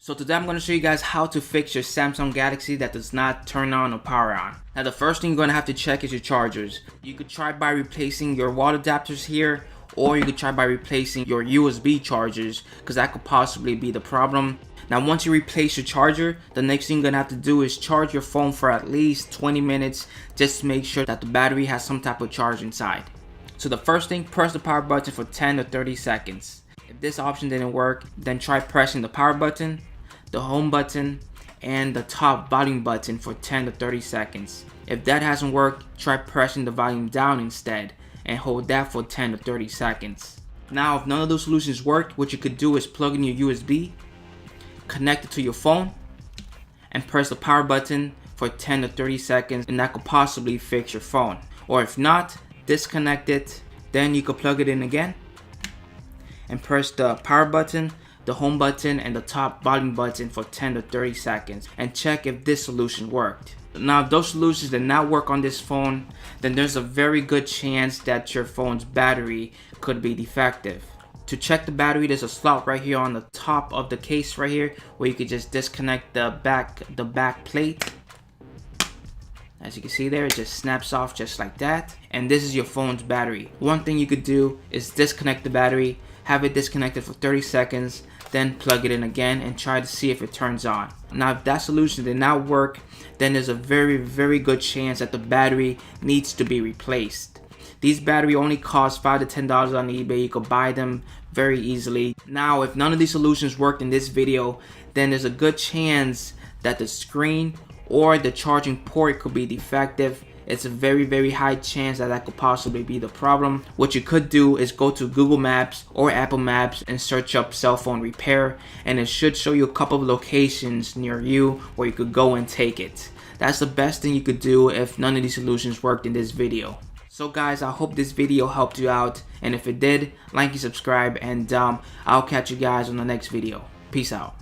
So today I'm going to show you guys how to fix your Samsung Galaxy that does not turn on or power on. Now the first thing you're going to have to check is your chargers. You could try by replacing your wall adapters here, or you could try by replacing your USB chargers, because that could possibly be the problem. Now once you replace your charger, the next thing you're going to have to do is charge your phone for at least 20 minutes just to make sure that the battery has some type of charge inside. So the first thing, press the power button for 10 to 30 seconds. If this option didn't work, then try pressing the power button, the home button, and the top volume button for 10 to 30 seconds. If that hasn't worked, try pressing the volume down instead and hold that for 10 to 30 seconds. Now if none of those solutions worked, what you could do is plug in your USB, connect it to your phone, and press the power button for 10 to 30 seconds, and that could possibly fix your phone. Or if not, disconnect it, then you could plug it in again and press the power button, the home button, and the top volume button for 10 to 30 seconds and check if this solution worked. Now if those solutions did not work on this phone, then there's a very good chance that your phone's battery could be defective. To check the battery, there's a slot right here on the top of the case right here where you could just disconnect the back plate. As you can see there, it just snaps off just like that, and this is your phone's battery. One thing you could do is disconnect the battery, have it disconnected for 30 seconds, then plug it in again and try to see if it turns on. Now if that solution did not work, then there's a very good chance that the battery needs to be replaced. These batteries only cost $5 to $10 on eBay. You could buy them very easily. Now if none of these solutions worked in this video, then there's a good chance that the screen or the charging port could be defective. It's a very high chance that that could possibly be the problem. What you could do is go to Google Maps or Apple Maps and search up cell phone repair, and it should show you a couple of locations near you where you could go and take it. That's the best thing you could do if none of these solutions worked in this video. So guys, I hope this video helped you out, and if it did, like and subscribe, and I'll catch you guys on the next video. Peace out.